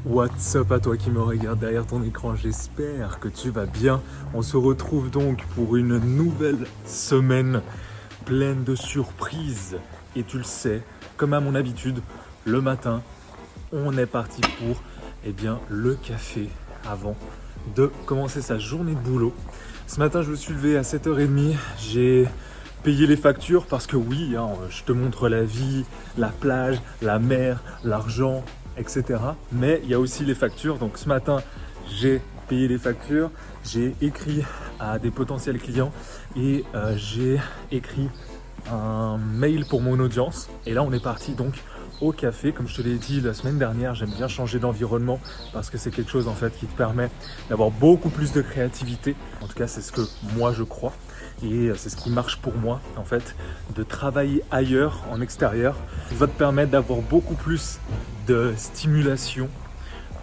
What's up à toi qui me regarde derrière ton écran, j'espère que tu vas bien. On se retrouve donc pour une nouvelle semaine pleine de surprises. Et tu le sais, comme à mon habitude, le matin, on est parti pour le café avant de commencer sa journée de boulot. Ce matin, je me suis levé à 7h30, j'ai payé les factures parce que oui, je te montre la vie, la plage, la mer, l'argent, etc. Mais il y a aussi les factures. Donc ce matin, j'ai payé les factures, j'ai écrit à des potentiels clients et j'ai écrit un mail pour mon audience. Et là, on est parti donc au café. Comme je te l'ai dit la semaine dernière, j'aime bien changer d'environnement parce que c'est quelque chose en fait qui te permet d'avoir beaucoup plus de créativité. En tout cas, c'est ce que moi je crois. Et c'est ce qui marche pour moi, en fait, de travailler ailleurs, en extérieur, va te permettre d'avoir beaucoup plus de stimulation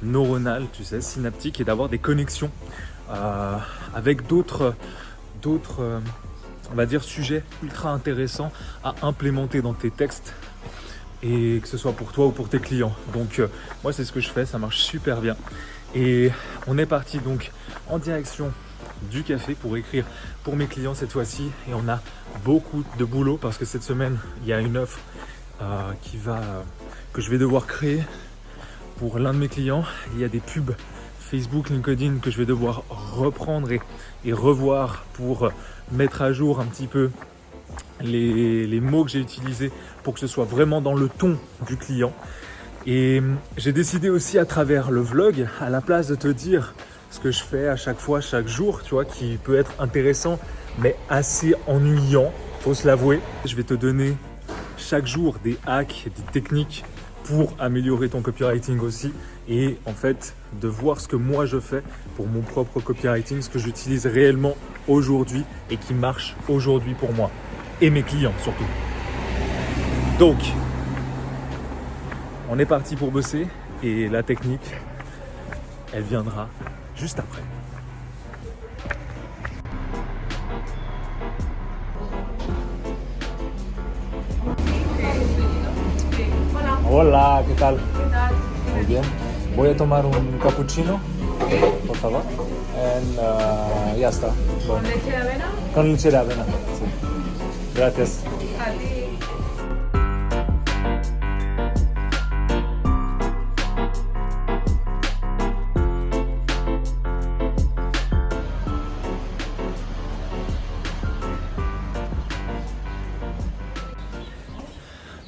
neuronale, tu sais, synaptique, et d'avoir des connexions avec d'autres, on va dire, sujets ultra intéressants à implémenter dans tes textes, et que ce soit pour toi ou pour tes clients. Donc, moi, c'est ce que je fais, ça marche super bien. Et on est parti donc en direction du café pour écrire pour mes clients cette fois-ci, et on a beaucoup de boulot parce que cette semaine il y a une offre que je vais devoir créer pour l'un de mes clients. Il y a des pubs Facebook, LinkedIn que je vais devoir reprendre et revoir pour mettre à jour un petit peu les mots que j'ai utilisés pour que ce soit vraiment dans le ton du client. Et j'ai décidé aussi à travers le vlog, à la place de te dire ce que je fais à chaque fois, chaque jour, tu vois, qui peut être intéressant, mais assez ennuyant, faut se l'avouer. Je vais te donner chaque jour des hacks, des techniques pour améliorer ton copywriting aussi, et en fait, de voir ce que moi je fais pour mon propre copywriting, ce que j'utilise réellement aujourd'hui et qui marche aujourd'hui pour moi et mes clients surtout. Donc, on est parti pour bosser et la technique, elle viendra juste après. Hola, ¿qué tal? Muy bien. Voy a tomar un cappuccino, por favor. Y ya está. Bueno. ¿Con leche de avena? Con leche de avena, sí. Gracias. A ti.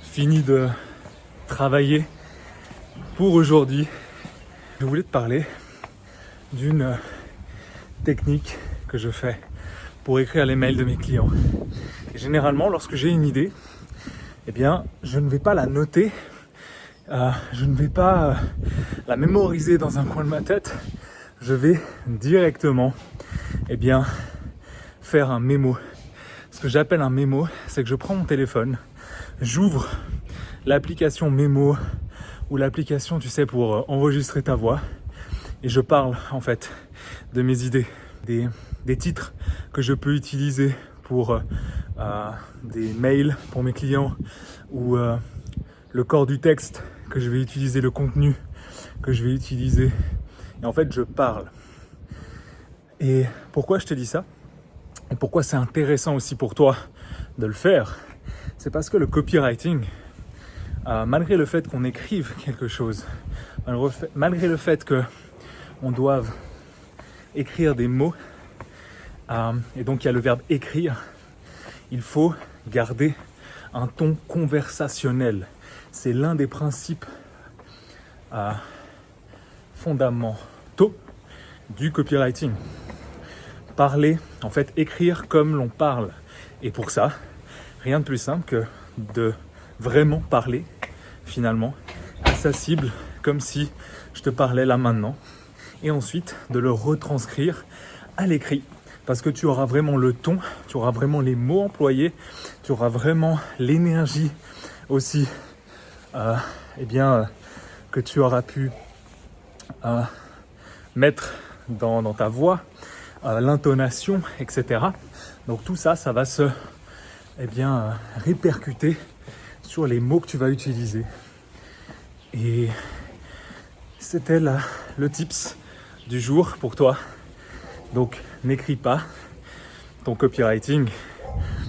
Fini de travailler pour aujourd'hui. Je voulais te parler d'une technique que je fais pour écrire les mails de mes clients. Et généralement, lorsque j'ai une idée, je ne vais pas la noter, je ne vais pas la mémoriser dans un coin de ma tête. Je vais directement faire un mémo. Ce que j'appelle un mémo, c'est que je prends mon téléphone, j'ouvre l'application Mémo ou l'application, tu sais, pour enregistrer ta voix, et je parle en fait de mes idées, des titres que je peux utiliser pour des mails pour mes clients, ou le corps du texte que je vais utiliser, le contenu que je vais utiliser. Et en fait, je parle. Et pourquoi je te dis ça ? Et pourquoi c'est intéressant aussi pour toi de le faire ? C'est parce que le copywriting, malgré le fait qu'on écrive quelque chose, malgré le fait qu'on doive écrire des mots, et donc il y a le verbe écrire, il faut garder un ton conversationnel. C'est l'un des principes fondamentaux du copywriting. Parler, en fait, écrire comme l'on parle. Et pour ça, rien de plus simple que de vraiment parler, finalement, à sa cible, comme si je te parlais là maintenant, et ensuite de le retranscrire à l'écrit, parce que tu auras vraiment le ton, tu auras vraiment les mots employés, tu auras vraiment l'énergie aussi, que tu auras pu mettre dans ta voix, l'intonation, etc. Donc tout ça, ça va se répercuter sur les mots que tu vas utiliser. Et C'était le tips du jour pour toi. Donc n'écris pas, ton copywriting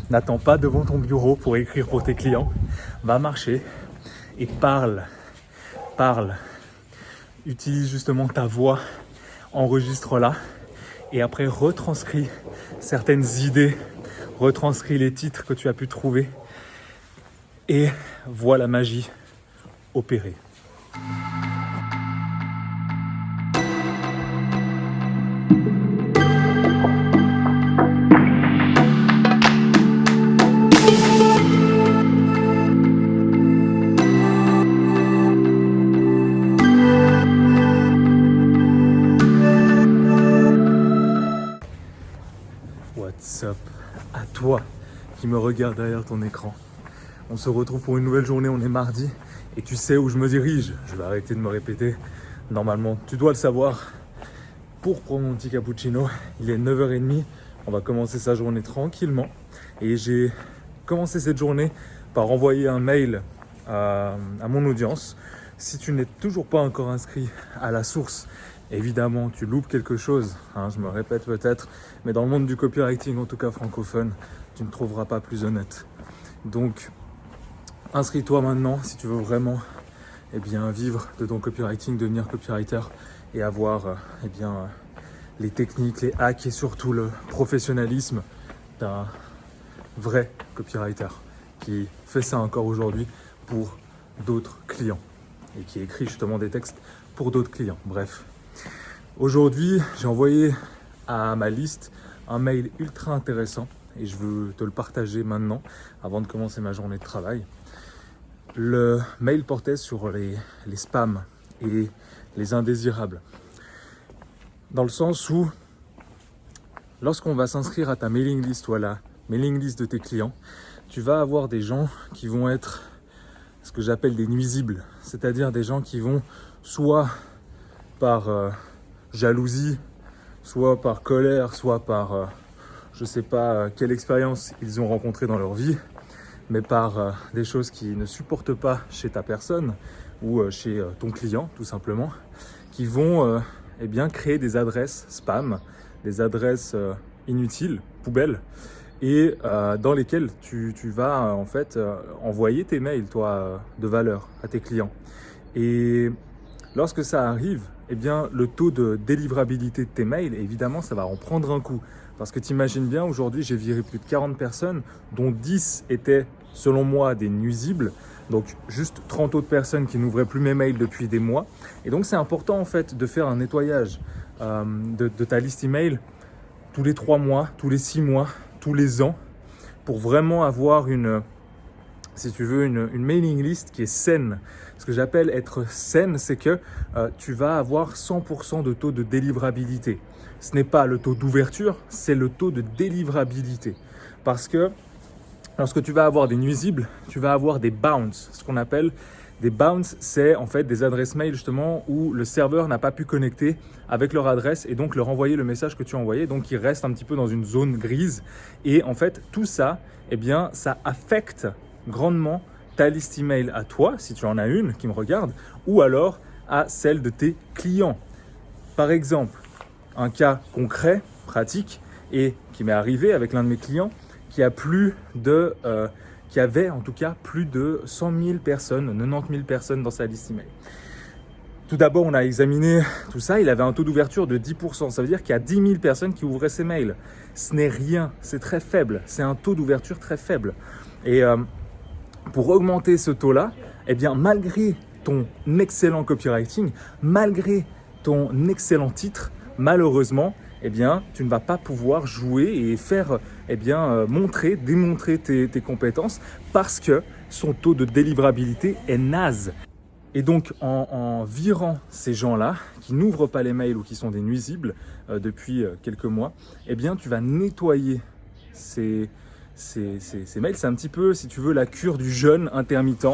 n'attend pas devant ton bureau pour écrire pour tes clients. Va marcher et parle. Utilise justement ta voix, enregistre-la et après retranscris certaines idées, retranscris les titres que tu as pu trouver et vois la magie opérer. What's up à toi qui me regarde derrière ton écran. On se retrouve pour une nouvelle journée, on est mardi et tu sais où je me dirige. Je vais arrêter de me répéter. Normalement, tu dois le savoir. Pour prendre mon petit cappuccino, il est 9h30. On va commencer sa journée tranquillement. Et j'ai commencé cette journée par envoyer un mail à mon audience. Si tu n'es toujours pas encore inscrit à la source, évidemment, tu loupes quelque chose, hein, je me répète peut-être, mais dans le monde du copywriting, en tout cas francophone, tu ne trouveras pas plus honnête. Donc, inscris-toi maintenant si tu veux vraiment vivre de ton copywriting, devenir copywriter et avoir les techniques, les hacks et surtout le professionnalisme d'un vrai copywriter qui fait ça encore aujourd'hui pour d'autres clients et qui écrit justement des textes pour d'autres clients. Bref. Aujourd'hui, j'ai envoyé à ma liste un mail ultra intéressant et je veux te le partager maintenant avant de commencer ma journée de travail. Le mail portait sur les spams et les indésirables. Dans le sens où, lorsqu'on va s'inscrire à ta mailing list ou à la mailing list de tes clients, tu vas avoir des gens qui vont être ce que j'appelle des nuisibles, c'est-à-dire des gens qui vont soit par jalousie, soit par colère, soit par je ne sais pas quelle expérience ils ont rencontré dans leur vie, mais par des choses qu'ils ne supportent pas chez ta personne ou chez ton client tout simplement, qui vont créer des adresses spam, des adresses inutiles, poubelles, et dans lesquelles tu vas envoyer tes mails toi de valeur à tes clients. Et lorsque ça arrive, le taux de délivrabilité de tes mails, évidemment, ça va en prendre un coup. Parce que tu imagines bien, aujourd'hui, j'ai viré plus de 40 personnes, dont 10 étaient, selon moi, des nuisibles. Donc, juste 30 autres personnes qui n'ouvraient plus mes mails depuis des mois. Et donc, c'est important, en fait, de faire un nettoyage de ta liste email tous les 3 mois, tous les 6 mois, tous les ans, pour vraiment avoir une mailing list qui est saine. Ce que j'appelle être saine, c'est que tu vas avoir 100% de taux de délivrabilité. Ce n'est pas le taux d'ouverture, c'est le taux de délivrabilité. Parce que lorsque tu vas avoir des nuisibles, tu vas avoir des bounce. Ce qu'on appelle des bounce, c'est en fait des adresses mail justement où le serveur n'a pas pu connecter avec leur adresse et donc leur envoyer le message que tu as envoyé. Donc, ils restent un petit peu dans une zone grise. Et en fait, tout ça, ça affecte grandement ta liste email à toi, si tu en as une qui me regarde, ou alors à celle de tes clients. Par exemple, un cas concret, pratique, et qui m'est arrivé avec l'un de mes clients qui avait en tout cas plus de 100 000 personnes, 90 000 personnes dans sa liste email. Tout d'abord, on a examiné tout ça, il avait un taux d'ouverture de 10%. Ça veut dire qu'il y a 10 000 personnes qui ouvraient ses mails. Ce n'est rien, c'est très faible, c'est un taux d'ouverture très faible. Et pour augmenter ce taux-là, malgré ton excellent copywriting, malgré ton excellent titre, malheureusement, tu ne vas pas pouvoir jouer et faire, démontrer tes compétences parce que son taux de délivrabilité est naze. Et donc, en virant ces gens-là, qui n'ouvrent pas les mails ou qui sont des nuisibles depuis quelques mois, tu vas nettoyer ces ces mails. C'est un petit peu, si tu veux, la cure du jeûne intermittent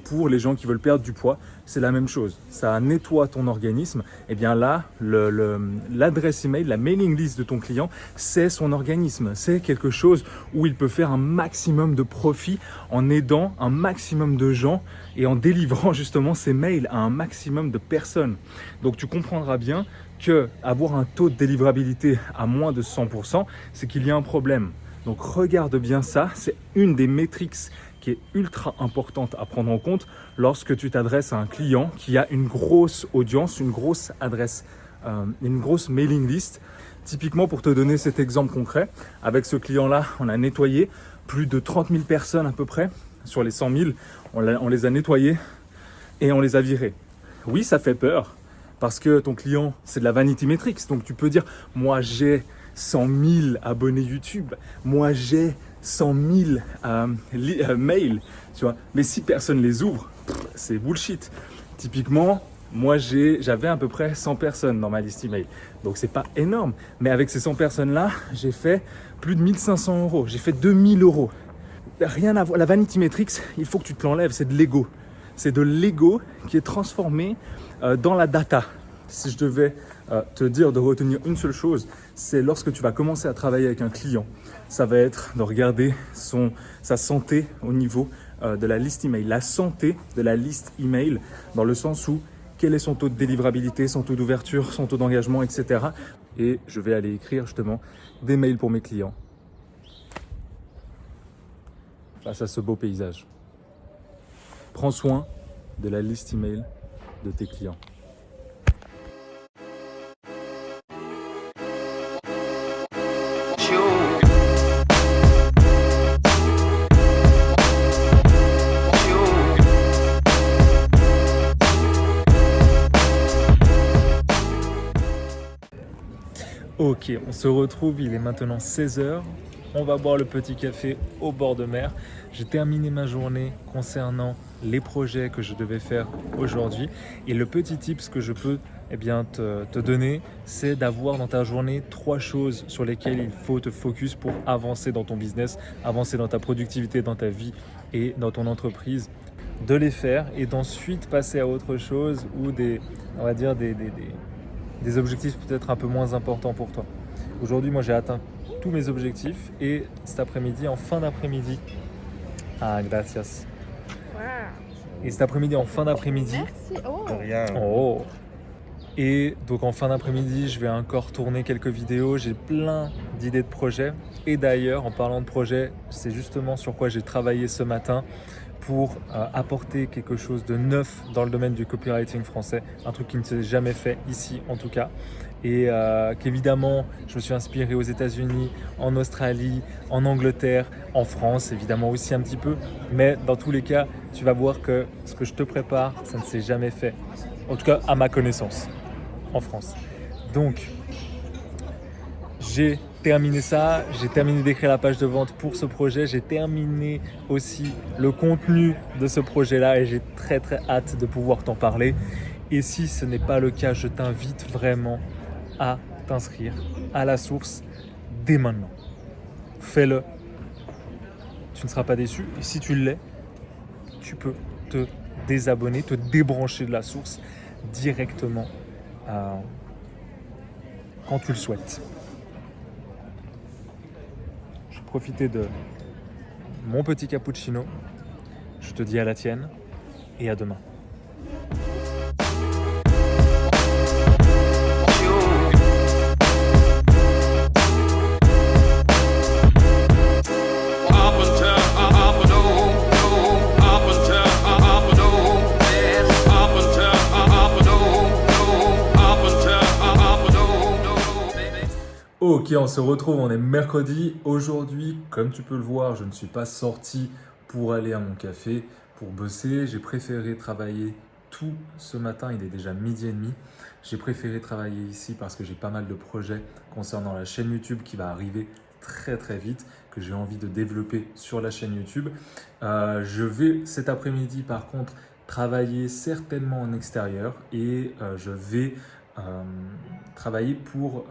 pour les gens qui veulent perdre du poids. C'est la même chose. Ça nettoie ton organisme. Et bien là, l'adresse email, la mailing list de ton client, c'est son organisme. C'est quelque chose où il peut faire un maximum de profit en aidant un maximum de gens et en délivrant justement ces mails à un maximum de personnes. Donc tu comprendras bien que avoir un taux de délivrabilité à moins de 100%, c'est qu'il y a un problème. Donc regarde bien ça, c'est une des métriques qui est ultra importante à prendre en compte lorsque tu t'adresses à un client qui a une grosse audience, une grosse adresse, une grosse mailing list. Typiquement, pour te donner cet exemple concret, avec ce client-là, on a nettoyé plus de 30 000 personnes à peu près. Sur les 100 000, on les a nettoyés et on les a virés. Oui, ça fait peur parce que ton client, c'est de la vanity metrics. Donc tu peux dire, moi j'ai 100 000 abonnés YouTube, moi j'ai 100 000 mails, tu vois. Mais si personne les ouvre, c'est bullshit. Typiquement, moi j'avais à peu près 100 personnes dans ma liste email. Donc c'est pas énorme. Mais avec ces 100 personnes-là, j'ai fait plus de 1500 €. J'ai fait 2000 €. Rien à voir. La vanity metrics, il faut que tu te l'enlèves, c'est de l'ego. C'est de l'ego qui est transformé dans la data. Si je devais te dire de retenir une seule chose, c'est lorsque tu vas commencer à travailler avec un client, ça va être de regarder sa santé au niveau de la liste email. La santé de la liste email dans le sens où quel est son taux de délivrabilité, son taux d'ouverture, son taux d'engagement, etc. Et je vais aller écrire justement des mails pour mes clients face à ce beau paysage. Prends soin de la liste email de tes clients. Ok, on se retrouve, il est maintenant 16 h. On va boire le petit café au bord de mer. J'ai terminé ma journée concernant les projets que je devais faire aujourd'hui. Et le petit tips que je peux te donner, c'est d'avoir dans ta journée 3 choses sur lesquelles il faut te focus pour avancer dans ton business, avancer dans ta productivité, dans ta vie et dans ton entreprise. De les faire et d'ensuite passer à autre chose ou des objectifs peut-être un peu moins importants pour toi. Aujourd'hui, moi, j'ai atteint tous mes objectifs et cet après-midi, en fin d'après-midi, gracias. Wow. Et cet après-midi, en fin d'après-midi, Merci. Oh. rien. Oh. Et donc en fin d'après-midi, je vais encore tourner quelques vidéos. J'ai plein d'idées de projets. Et d'ailleurs, en parlant de projets, c'est justement sur quoi j'ai travaillé ce matin pour apporter quelque chose de neuf dans le domaine du copywriting français, un truc qui ne s'est jamais fait ici en tout cas, et qu'évidemment je me suis inspiré aux États-Unis, en Australie, en Angleterre, en France évidemment aussi un petit peu, mais dans tous les cas tu vas voir que ce que je te prépare, ça ne s'est jamais fait, en tout cas à ma connaissance, en France. Donc j'ai terminé ça, j'ai terminé d'écrire la page de vente pour ce projet, j'ai terminé aussi le contenu de ce projet-là et j'ai très hâte de pouvoir t'en parler. Et si ce n'est pas le cas, je t'invite vraiment à t'inscrire à la source dès maintenant. Fais-le, tu ne seras pas déçu. Et si tu l'es, tu peux te désabonner, te débrancher de la source directement quand tu le souhaites. Profiter de mon petit cappuccino. Je te dis à la tienne et à demain. Ok, on se retrouve, on est mercredi. Aujourd'hui, comme tu peux le voir, je ne suis pas sorti pour aller à mon café, pour bosser. J'ai préféré travailler tout ce matin, il est déjà 12h30. J'ai préféré travailler ici parce que j'ai pas mal de projets concernant la chaîne YouTube qui va arriver très vite, que j'ai envie de développer sur la chaîne YouTube. Je vais cet après-midi par contre travailler certainement en extérieur et je vais travailler pour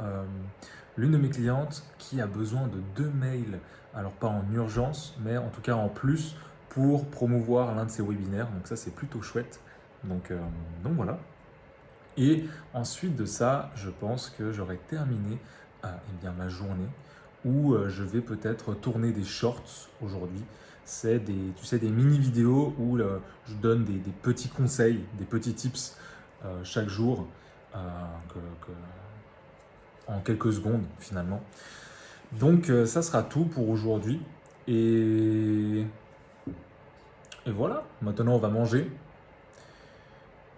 l'une de mes clientes qui a besoin de 2 mails, alors pas en urgence, mais en tout cas en plus pour promouvoir l'un de ses webinaires. Donc ça, c'est plutôt chouette. Donc voilà. Et ensuite de ça, je pense que j'aurai terminé eh bien, ma journée où je vais peut-être tourner des shorts aujourd'hui. C'est des mini-vidéos où je donne des petits conseils, des petits tips chaque jour en quelques secondes finalement. Donc ça sera tout pour aujourd'hui. Et voilà, maintenant on va manger.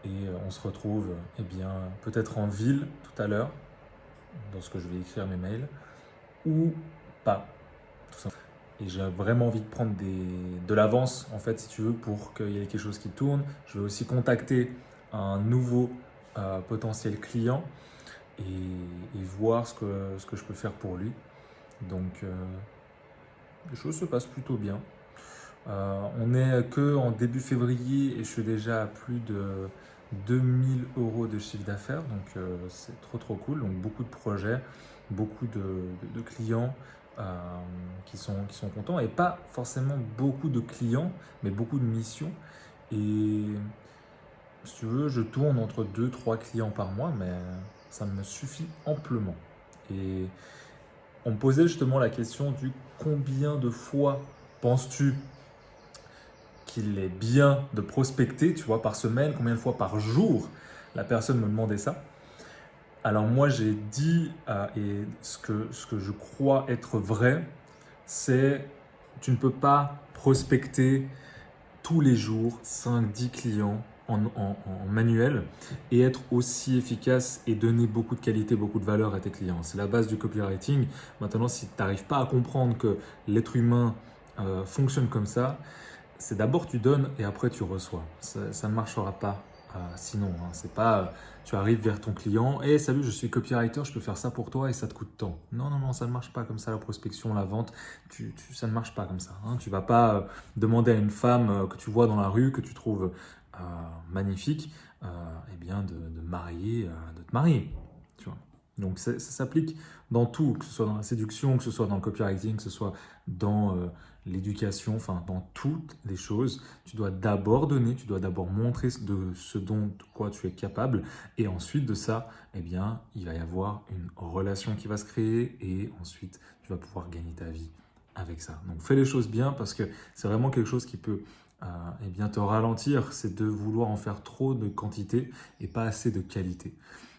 Et on se retrouve eh bien, peut-être en ville tout à l'heure, lorsque je vais écrire mes mails, ou pas. Tout simplement. Et j'ai vraiment envie de prendre de l'avance, en fait, si tu veux, pour qu'il y ait quelque chose qui tourne. Je vais aussi contacter un nouveau potentiel client et voir ce que je peux faire pour lui. Donc, les choses se passent plutôt bien. On n'est que en début février et je suis déjà à plus de 2000 € de chiffre d'affaires, donc c'est trop cool. Donc beaucoup de projets, beaucoup de clients qui sont contents, et pas forcément beaucoup de clients, mais beaucoup de missions. Et si tu veux, je tourne entre 2-3 clients par mois, mais ça me suffit amplement. Et on me posait justement la question du combien de fois penses-tu qu'il est bien de prospecter, tu vois, par semaine, combien de fois par jour? La personne me demandait ça. Alors moi j'ai dit, et ce que je crois être vrai, c'est tu ne peux pas prospecter tous les jours 5-10 clients en manuel et être aussi efficace et donner beaucoup de qualité, beaucoup de valeur à tes clients. C'est la base du copywriting. Maintenant, si tu n'arrives pas à comprendre que l'être humain fonctionne comme ça, c'est d'abord tu donnes et après tu reçois. Ça ne marchera pas sinon. C'est pas tu arrives vers ton client et salut, je suis copywriter, je peux faire ça pour toi et ça te coûte tant. Non, ça ne marche pas comme ça, la prospection, la vente. Ça ne marche pas comme ça. Tu vas pas demander à une femme que tu vois dans la rue, que tu trouves magnifique, eh bien de te marier. Tu vois. Donc ça s'applique dans tout, que ce soit dans la séduction, que ce soit dans le copywriting, que ce soit dans l'éducation, enfin dans toutes les choses. Tu dois d'abord donner, tu dois d'abord montrer de ce dont quoi tu es capable, et ensuite de ça, eh bien, il va y avoir une relation qui va se créer et ensuite tu vas pouvoir gagner ta vie avec ça. Donc fais les choses bien, parce que c'est vraiment quelque chose qui peut eh bien, te ralentir, c'est de vouloir en faire trop de quantité et pas assez de qualité.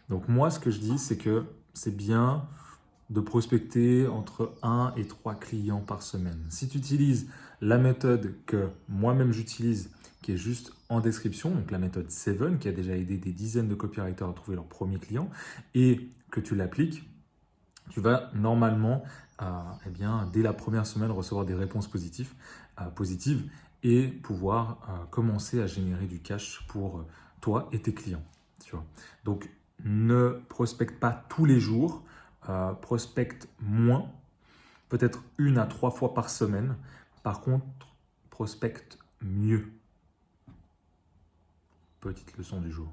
Donc moi, ce que je dis, c'est que c'est bien de prospecter entre 1 et 3 clients par semaine. Si tu utilises la méthode que moi-même j'utilise, qui est juste en description, donc la méthode 7, qui a déjà aidé des dizaines de copywriters à trouver leurs premiers clients, et que tu l'appliques, tu vas normalement, eh bien, dès la première semaine, recevoir des réponses positives et pouvoir commencer à générer du cash pour toi et tes clients. Tu vois. Donc, ne prospecte pas tous les jours, prospecte moins, peut-être 1 à 3 fois par semaine. Par contre, prospecte mieux. Petite leçon du jour.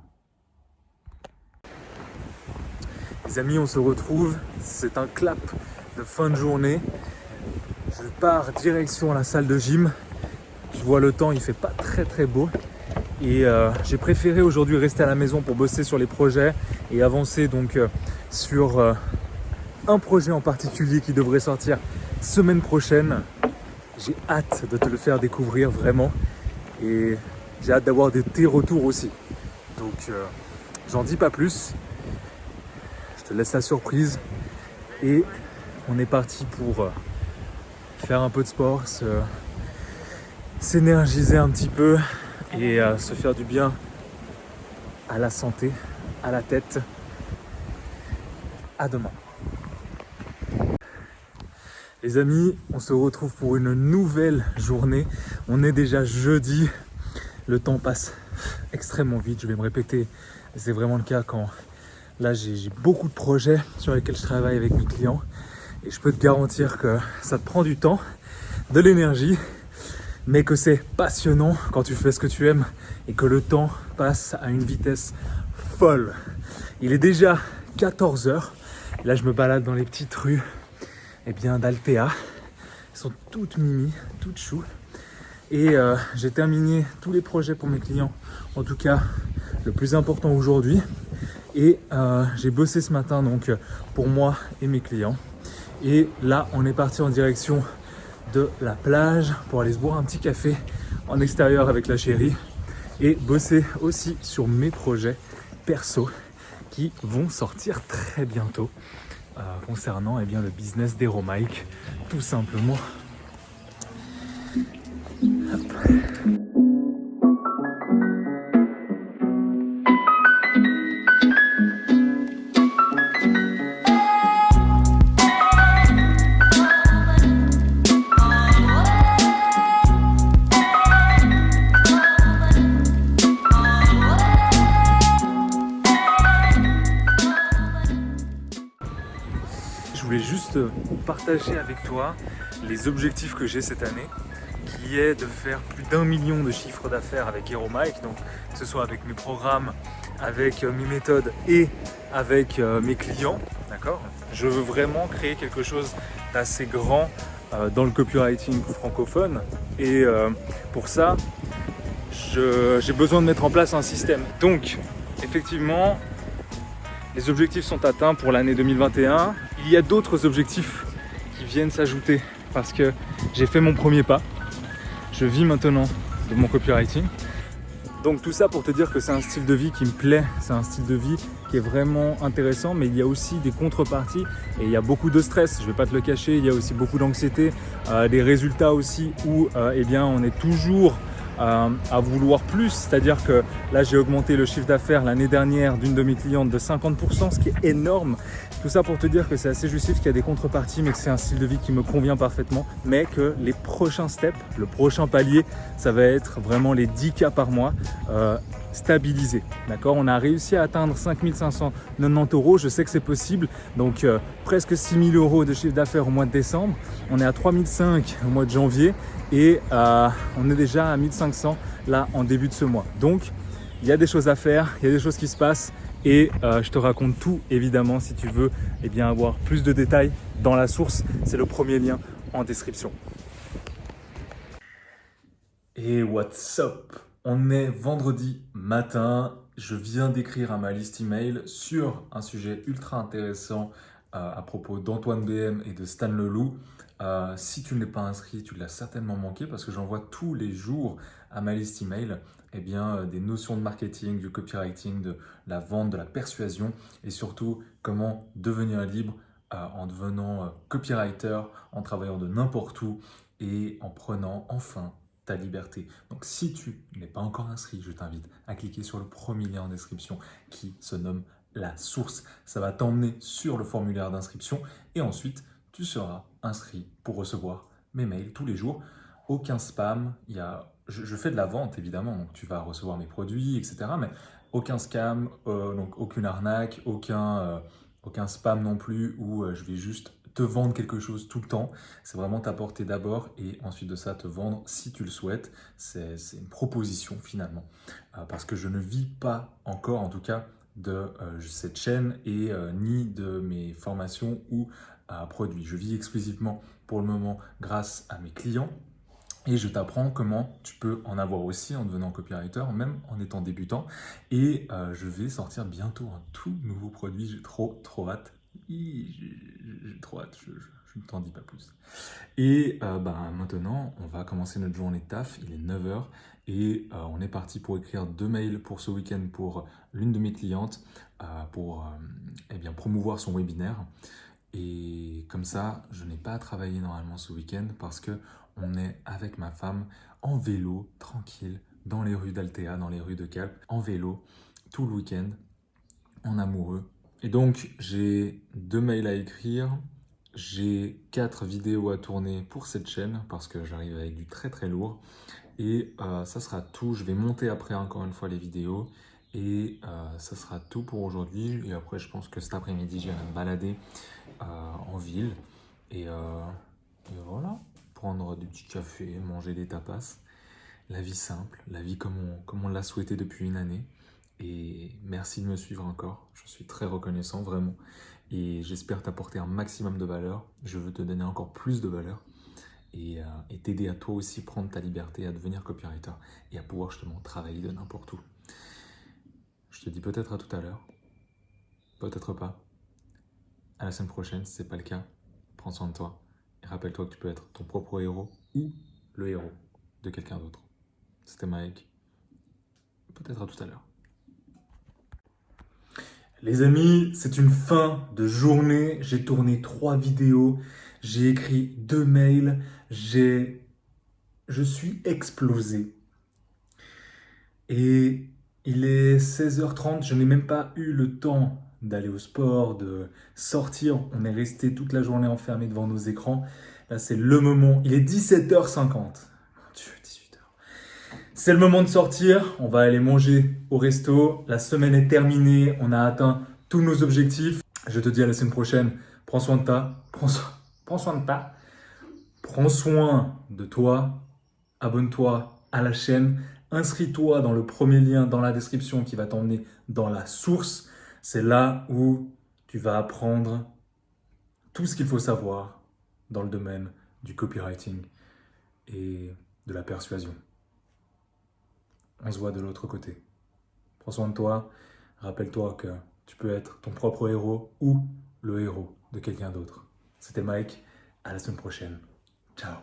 Les amis, on se retrouve. C'est un clap de fin de journée. Je pars direction la salle de gym. Tu vois, le temps, il fait pas très beau. Et j'ai préféré aujourd'hui rester à la maison pour bosser sur les projets et avancer donc sur un projet en particulier qui devrait sortir semaine prochaine. J'ai hâte de te le faire découvrir vraiment, et j'ai hâte d'avoir tes retours aussi. Donc j'en dis pas plus, je te laisse la surprise et on est parti pour faire un peu de sport, s'énergiser un petit peu et se faire du bien à la santé, à la tête. À demain. Les amis, on se retrouve pour une nouvelle journée. On est déjà jeudi. Le temps passe extrêmement vite. Je vais me répéter. C'est vraiment le cas quand là j'ai beaucoup de projets sur lesquels je travaille avec mes clients. Et je peux te garantir que ça te prend du temps, de l'énergie, mais que c'est passionnant quand tu fais ce que tu aimes et que le temps passe à une vitesse folle. Il est déjà 14 h Et là, je me balade dans les petites rues d'Altea. Elles sont toutes mimi, toutes chou. Et j'ai terminé tous les projets pour mes clients. En tout cas, le plus important aujourd'hui. Et j'ai bossé ce matin donc pour moi et mes clients. Et là, on est parti en direction de la plage pour aller se boire un petit café en extérieur avec la chérie et bosser aussi sur mes projets perso qui vont sortir très bientôt concernant le business d'HeroMike, tout simplement. Hop. Je voulais juste partager avec toi les objectifs que j'ai cette année, qui est de faire plus d'1 million de chiffre d'affaires avec HeroMike, donc que ce soit avec mes programmes, avec mes méthodes et avec mes clients, d'accord ? Je veux vraiment créer quelque chose d'assez grand dans le copywriting francophone et pour ça, j'ai besoin de mettre en place un système. Donc, effectivement, les objectifs sont atteints pour l'année 2021. Il y a d'autres objectifs qui viennent s'ajouter parce que j'ai fait mon premier pas. Je vis maintenant de mon copywriting. Donc tout ça pour te dire que c'est un style de vie qui me plaît, c'est un style de vie qui est vraiment intéressant, mais il y a aussi des contreparties et il y a beaucoup de stress, je ne vais pas te le cacher, il y a aussi beaucoup d'anxiété, des résultats aussi où on est toujours à vouloir plus, c'est-à-dire que là j'ai augmenté le chiffre d'affaires l'année dernière d'une de mes clientes de 50%, ce qui est énorme. Tout ça pour te dire que c'est assez justif, qu'il y a des contreparties, mais que c'est un style de vie qui me convient parfaitement, mais que les prochains steps, le prochain palier, ça va être vraiment les 10K par mois stabilisés. D'accord ? On a réussi à atteindre 5 590 €, je sais que c'est possible, donc presque 6 000 € de chiffre d'affaires au mois de décembre. On est à 3 500 au mois de janvier et on est déjà à 1 500 là en début de ce mois. Donc il y a des choses à faire, il y a des choses qui se passent. Et je te raconte tout évidemment si tu veux avoir plus de détails dans la source. C'est le premier lien en description. Et what's up? On est vendredi matin. Je viens d'écrire à ma liste email sur un sujet ultra intéressant à propos d'Antoine BM et de Stan Leloup. Si tu ne l'es pas inscrit, tu l'as certainement manqué parce que j'envoie tous les jours à ma liste email des notions de marketing, du copywriting, de la vente, de la persuasion et surtout comment devenir libre en devenant copywriter, en travaillant de n'importe où et en prenant enfin ta liberté. Donc si tu n'es pas encore inscrit, je t'invite à cliquer sur le premier lien en description qui se nomme la source. Ça va t'emmener sur le formulaire d'inscription et ensuite tu seras inscrit pour recevoir mes mails tous les jours. Aucun spam, je fais de la vente évidemment, donc tu vas recevoir mes produits, etc. Mais aucun scam, donc aucune arnaque, aucun spam non plus où je vais juste te vendre quelque chose tout le temps. C'est vraiment t'apporter d'abord et ensuite de ça te vendre si tu le souhaites. C'est une proposition finalement. Parce que je ne vis pas encore en tout cas de cette chaîne et ni de mes formations ou produits. Je vis exclusivement pour le moment grâce à mes clients. Et je t'apprends comment tu peux en avoir aussi en devenant copywriter, même en étant débutant. Et je vais sortir bientôt un tout nouveau produit. J'ai trop hâte. J'ai trop hâte, je ne t'en dis pas plus. Et maintenant, on va commencer notre journée de taf. Il est 9h et on est parti pour écrire 2 mails pour ce week-end pour l'une de mes clientes pour promouvoir son webinaire. Et comme ça, je n'ai pas à travailler normalement ce week-end parce que on est avec ma femme en vélo, tranquille, dans les rues d'Altea, dans les rues de Calpe, en vélo, tout le week-end, en amoureux. Et donc, j'ai 2 mails à écrire, j'ai 4 vidéos à tourner pour cette chaîne parce que j'arrive avec du très lourd. Et ça sera tout. Je vais monter après encore une fois les vidéos. Et ça sera tout pour aujourd'hui. Et après, je pense que cet après-midi, j'irai me balader en ville. Et voilà, prendre du petit café, manger des tapas. La vie simple, la vie comme on l'a souhaité depuis une année. Et merci de me suivre encore. Je suis très reconnaissant, vraiment. et j'espère t'apporter un maximum de valeur. Je veux te donner encore plus de valeur et t'aider à toi aussi prendre ta liberté, à devenir copywriter et à pouvoir justement travailler de n'importe où. Je te dis peut-être à tout à l'heure, peut-être pas. À la semaine prochaine, si ce n'est pas le cas, prends soin de toi et rappelle-toi que tu peux être ton propre héros ou le héros de quelqu'un d'autre. C'était Mike, peut-être à tout à l'heure. Les amis, c'est une fin de journée. J'ai tourné 3 vidéos, j'ai écrit 2 mails, je suis explosé. Et il est 16h30, je n'ai même pas eu le temps d'aller au sport, de sortir. On est resté toute la journée enfermé devant nos écrans. Là, c'est le moment. Il est 17h50. Mon Dieu, 18h. C'est le moment de sortir. On va aller manger au resto. La semaine est terminée. On a atteint tous nos objectifs. Je te dis à la semaine prochaine. Prends soin de toi. Prends soin de toi. Prends soin de toi. Abonne-toi à la chaîne. Inscris-toi dans le premier lien dans la description qui va t'emmener dans la source. C'est là où tu vas apprendre tout ce qu'il faut savoir dans le domaine du copywriting et de la persuasion. On se voit de l'autre côté. Prends soin de toi. Rappelle-toi que tu peux être ton propre héros ou le héros de quelqu'un d'autre. C'était Mike. À la semaine prochaine. Ciao.